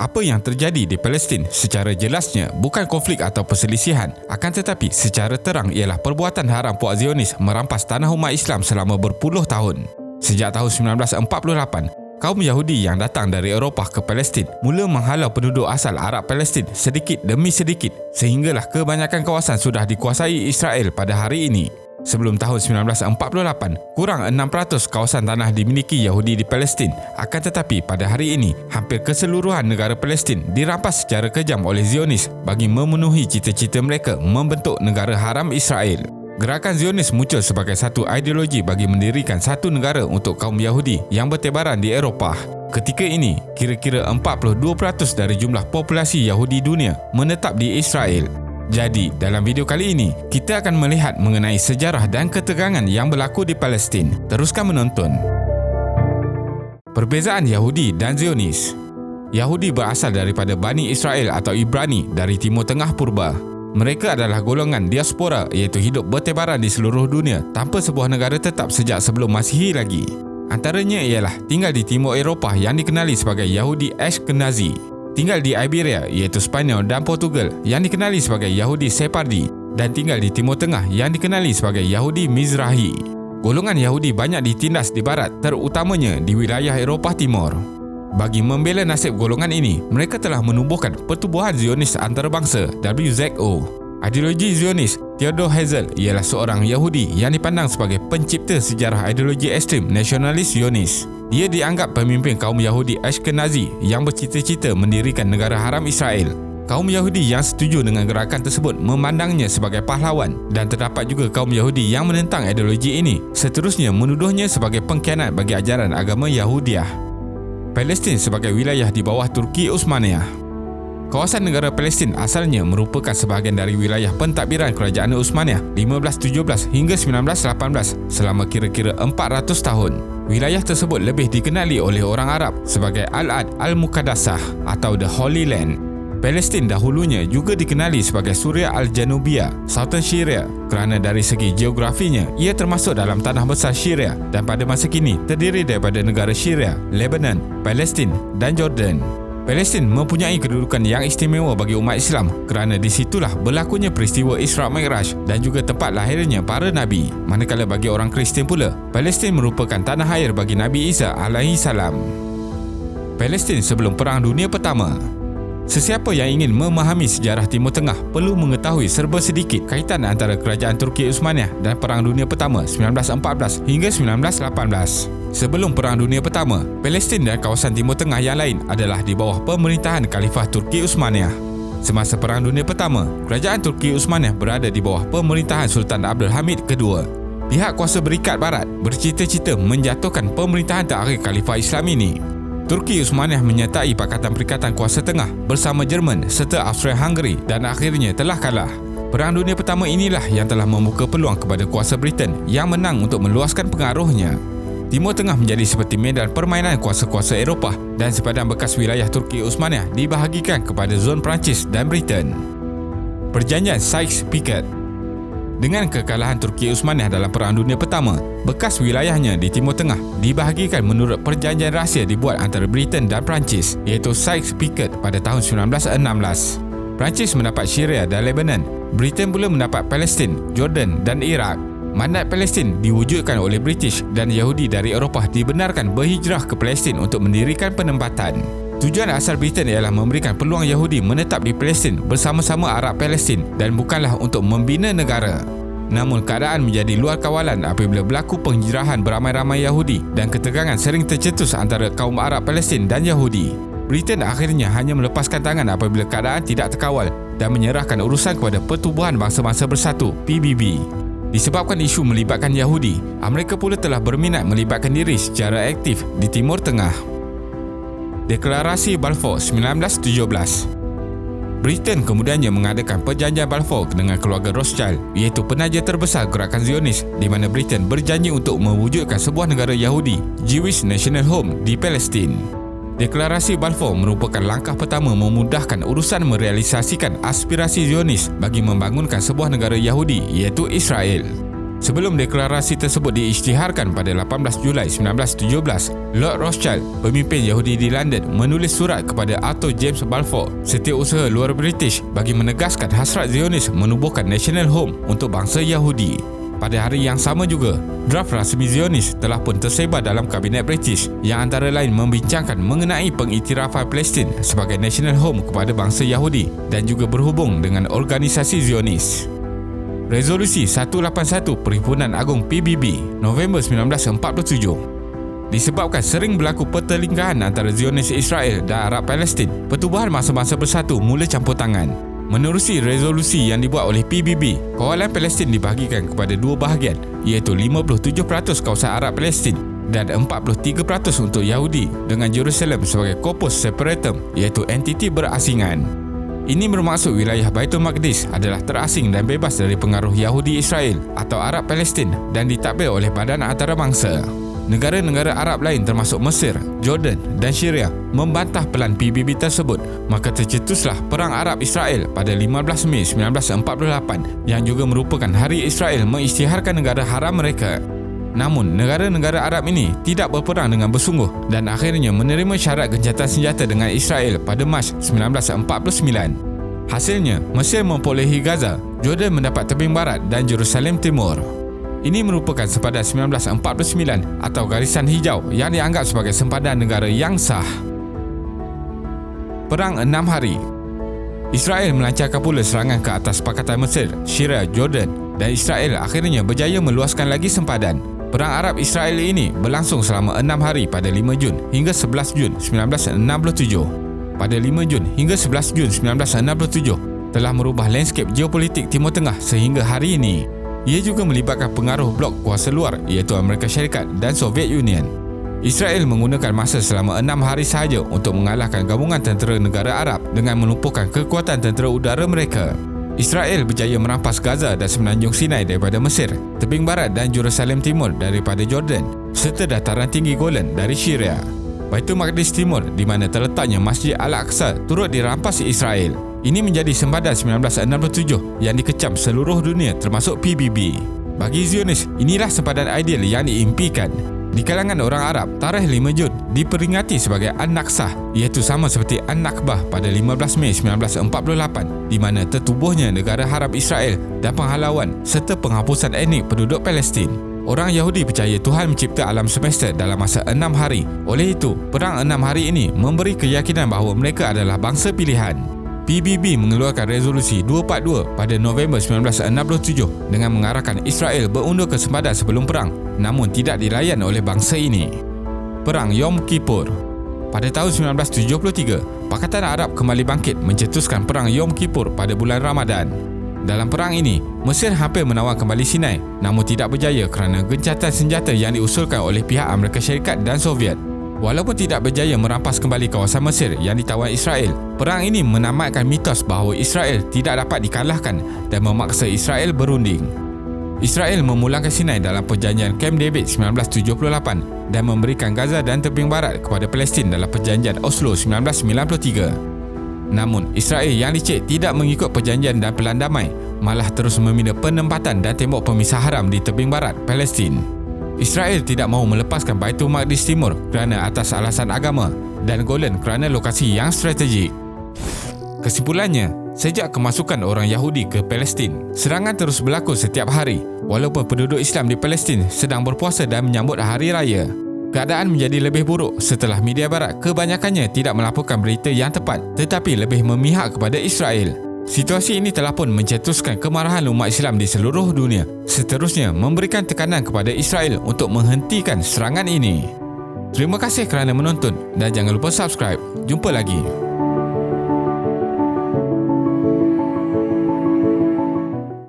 apa yang terjadi di Palestin secara jelasnya bukan konflik atau perselisihan, akan tetapi secara terang ialah perbuatan haram puak Zionis merampas tanah umat Islam selama berpuluh tahun. Sejak tahun 1948, kaum Yahudi yang datang dari Eropah ke Palestin mula menghalau penduduk asal Arab Palestin sedikit demi sedikit sehinggalah kebanyakan kawasan sudah dikuasai Israel pada hari ini. Sebelum tahun 1948, kurang 6% kawasan tanah dimiliki Yahudi di Palestin. Akan tetapi pada hari ini, hampir keseluruhan negara Palestin dirampas secara kejam oleh Zionis bagi memenuhi cita-cita mereka membentuk negara haram Israel. Gerakan Zionis muncul sebagai satu ideologi bagi mendirikan satu negara untuk kaum Yahudi yang bertebaran di Eropah. Ketika ini, kira-kira 42% dari jumlah populasi Yahudi dunia menetap di Israel. Jadi, dalam video kali ini, kita akan melihat mengenai sejarah dan ketegangan yang berlaku di Palestin. Teruskan menonton. Perbezaan Yahudi dan Zionis. Yahudi berasal daripada Bani Israel atau Ibrani dari Timur Tengah Purba. Mereka adalah golongan diaspora iaitu hidup bertebaran di seluruh dunia tanpa sebuah negara tetap sejak sebelum Masihi lagi. Antaranya ialah tinggal di Timur Eropah yang dikenali sebagai Yahudi Ashkenazi, tinggal di Iberia iaitu Spanyol dan Portugal yang dikenali sebagai Yahudi Sephardi, dan tinggal di Timur Tengah yang dikenali sebagai Yahudi Mizrahi. Golongan Yahudi banyak ditindas di barat, terutamanya di wilayah Eropah Timur. Bagi membela nasib golongan ini, mereka telah menubuhkan Pertubuhan Zionis Antarabangsa WZO. Ideologi Zionis, Theodor Herzl ialah seorang Yahudi yang dipandang sebagai pencipta sejarah ideologi ekstrim nasionalis Zionis. Dia dianggap pemimpin kaum Yahudi Ashkenazi yang bercita-cita mendirikan negara haram Israel. Kaum Yahudi yang setuju dengan gerakan tersebut memandangnya sebagai pahlawan, dan terdapat juga kaum Yahudi yang menentang ideologi ini, seterusnya menuduhnya sebagai pengkhianat bagi ajaran agama Yahudiah. Palestin sebagai wilayah di bawah Turki Utsmaniyah. Kawasan negara Palestin asalnya merupakan sebahagian dari wilayah pentadbiran Kerajaan Utsmaniyah 1517 hingga 1918 selama kira-kira 400 tahun. Wilayah tersebut lebih dikenali oleh orang Arab sebagai Al-Ad Al-Muqaddasah atau The Holy Land. Palestin dahulunya juga dikenali sebagai Suria Al-Janubiyah, Southern Syria, kerana dari segi geografinya ia termasuk dalam tanah besar Syria dan pada masa kini terdiri daripada negara Syria, Lebanon, Palestin dan Jordan. Palestin mempunyai kedudukan yang istimewa bagi umat Islam kerana di situlah berlakunya peristiwa Isra' Mi'raj dan juga tempat lahirnya para Nabi. Manakala bagi orang Kristian pula, Palestin merupakan tanah air bagi Nabi Isa alaihi salam. Palestin sebelum Perang Dunia Pertama. Sesiapa yang ingin memahami sejarah Timur Tengah perlu mengetahui serba sedikit kaitan antara Kerajaan Turki Utsmaniyah dan Perang Dunia Pertama 1914 hingga 1918. Sebelum Perang Dunia Pertama, Palestin dan kawasan Timur Tengah yang lain adalah di bawah pemerintahan Khalifah Turki Utsmaniyah. Semasa Perang Dunia Pertama, Kerajaan Turki Utsmaniyah berada di bawah pemerintahan Sultan Abdul Hamid II. Pihak kuasa berikat barat bercita-cita menjatuhkan pemerintahan terakhir Khalifah Islam ini. Turki Utsmaniyah menyertai Pakatan Perikatan Kuasa Tengah bersama Jerman serta Austria-Hungary dan akhirnya telah kalah. Perang Dunia Pertama inilah yang telah membuka peluang kepada kuasa Britain yang menang untuk meluaskan pengaruhnya. Timur Tengah menjadi seperti medan permainan kuasa-kuasa Eropah dan sepadan bekas wilayah Turki Utsmaniyah dibahagikan kepada zon Perancis dan Britain. Perjanjian Sykes-Picot. Dengan kekalahan Turki Utsmaniyah dalam Perang Dunia Pertama, bekas wilayahnya di Timur Tengah dibahagikan menurut perjanjian rahsia dibuat antara Britain dan Perancis iaitu Sykes-Picot pada tahun 1916. Perancis mendapat Syria dan Lebanon, Britain pula mendapat Palestin, Jordan dan Iraq. Mandat Palestin diwujudkan oleh British dan Yahudi dari Eropah dibenarkan berhijrah ke Palestin untuk mendirikan penempatan. Tujuan asal Britain ialah memberikan peluang Yahudi menetap di Palestin bersama-sama Arab Palestin dan bukanlah untuk membina negara. Namun keadaan menjadi luar kawalan apabila berlaku penghijrahan beramai-ramai Yahudi dan ketegangan sering tercetus antara kaum Arab Palestin dan Yahudi. Britain akhirnya hanya melepaskan tangan apabila keadaan tidak terkawal dan menyerahkan urusan kepada Pertubuhan Bangsa-Bangsa Bersatu PBB. Disebabkan isu melibatkan Yahudi, Amerika pula telah berminat melibatkan diri secara aktif di Timur Tengah. Deklarasi Balfour 1917. Britain kemudiannya mengadakan Perjanjian Balfour dengan keluarga Rothschild, iaitu penaja terbesar gerakan Zionis, di mana Britain berjanji untuk mewujudkan sebuah negara Yahudi, Jewish National Home, di Palestin. Deklarasi Balfour merupakan langkah pertama memudahkan urusan merealisasikan aspirasi Zionis bagi membangunkan sebuah negara Yahudi iaitu Israel. Sebelum deklarasi tersebut diisytiharkan pada 18 Julai 1917, Lord Rothschild, pemimpin Yahudi di London, menulis surat kepada Arthur James Balfour, setiausaha luar British, bagi menegaskan hasrat Zionis menubuhkan National Home untuk bangsa Yahudi. Pada hari yang sama juga, draft rasmi Zionis telah pun tersebar dalam Kabinet British yang antara lain membincangkan mengenai pengiktirafan Palestin sebagai National Home kepada bangsa Yahudi dan juga berhubung dengan organisasi Zionis. Resolusi 181 Perhimpunan Agung PBB November 1947. Disebabkan sering berlaku pertelingkahan antara Zionis Israel dan Arab Palestin, Pertubuhan Masa-Masa Bersatu mula campur tangan. Menerusi resolusi yang dibuat oleh PBB, kawalan Palestin dibahagikan kepada dua bahagian, iaitu 57% kawasan Arab Palestin dan 43% untuk Yahudi, dengan Jerusalem sebagai corpus separatum, iaitu entiti berasingan. Ini bermaksud wilayah Baitul Maqdis adalah terasing dan bebas dari pengaruh Yahudi Israel atau Arab Palestin dan ditadbir oleh badan antarabangsa. Negara-negara Arab lain termasuk Mesir, Jordan dan Syria membantah pelan PBB tersebut, maka tercetuslah Perang Arab Israel pada 15 Mei 1948 yang juga merupakan hari Israel mengisytiharkan negara haram mereka. Namun, negara-negara Arab ini tidak berperang dengan bersungguh dan akhirnya menerima syarat gencatan senjata dengan Israel pada Mac 1949. Hasilnya, Mesir memperolehi Gaza, Jordan mendapat tebing barat dan Jerusalem Timur. Ini merupakan sempadan 1949 atau garisan hijau yang dianggap sebagai sempadan negara yang sah. Perang 6 hari. Israel melancarkan pula serangan ke atas Pakatan Mesir, Syria, Jordan dan Israel akhirnya berjaya meluaskan lagi sempadan. Perang Arab Israel ini berlangsung selama 6 hari pada 5 Jun hingga 11 Jun 1967. Pada 5 Jun hingga 11 Jun 1967 telah merubah landscape geopolitik Timur Tengah sehingga hari ini. Ia juga melibatkan pengaruh blok kuasa luar iaitu Amerika Syarikat dan Soviet Union. Israel menggunakan masa selama 6 hari sahaja untuk mengalahkan gabungan tentera negara Arab dengan melumpuhkan kekuatan tentera udara mereka. Israel berjaya merampas Gaza dan Semenanjung Sinai daripada Mesir, tebing barat dan Jerusalem Timur daripada Jordan, serta dataran tinggi Golan dari Syria. Baitul Maqdis Timur, di mana terletaknya Masjid Al-Aqsa, turut dirampas Israel. Ini menjadi sempadan 1967 yang dikecam seluruh dunia termasuk PBB. Bagi Zionis, inilah sempadan ideal yang diimpikan. Di kalangan orang Arab, tarikh 5 Jun diperingati sebagai An-Naksah, iaitu sama seperti An-Nakbah pada 15 Mei 1948, di mana tertubuhnya negara haram Israel dan penghalauan serta penghapusan etnik penduduk Palestin. Orang Yahudi percaya Tuhan mencipta alam semesta dalam masa 6 hari. Oleh itu, perang 6 hari ini memberi keyakinan bahawa mereka adalah bangsa pilihan. PBB mengeluarkan resolusi 242 pada November 1967 dengan mengarahkan Israel berundur ke sempadan sebelum perang, namun tidak dilayan oleh bangsa ini. Perang Yom Kippur. Pada tahun 1973, Pakatan Arab kembali bangkit mencetuskan Perang Yom Kippur pada bulan Ramadan. Dalam perang ini, Mesir hampir menawar kembali Sinai, namun tidak berjaya kerana gencatan senjata yang diusulkan oleh pihak Amerika Syarikat dan Soviet. Walaupun tidak berjaya merampas kembali kawasan Mesir yang ditawan Israel, perang ini menamatkan mitos bahawa Israel tidak dapat dikalahkan dan memaksa Israel berunding. Israel memulangkan Sinai dalam perjanjian Camp David 1978 dan memberikan Gaza dan tebing barat kepada Palestin dalam perjanjian Oslo 1993. Namun, Israel yang licik tidak mengikut perjanjian dan pelan damai, malah terus meminta penempatan dan tembok pemisah haram di tebing barat Palestin. Israel tidak mahu melepaskan Baitul Maqdis Timur kerana atas alasan agama dan Golan kerana lokasi yang strategik. Kesimpulannya, sejak kemasukan orang Yahudi ke Palestin, serangan terus berlaku setiap hari walaupun penduduk Islam di Palestin sedang berpuasa dan menyambut hari raya. Keadaan menjadi lebih buruk setelah media barat kebanyakannya tidak melaporkan berita yang tepat tetapi lebih memihak kepada Israel. Situasi ini telah pun mencetuskan kemarahan umat Islam di seluruh dunia, seterusnya memberikan tekanan kepada Israel untuk menghentikan serangan ini. Terima kasih kerana menonton dan jangan lupa subscribe. Jumpa lagi.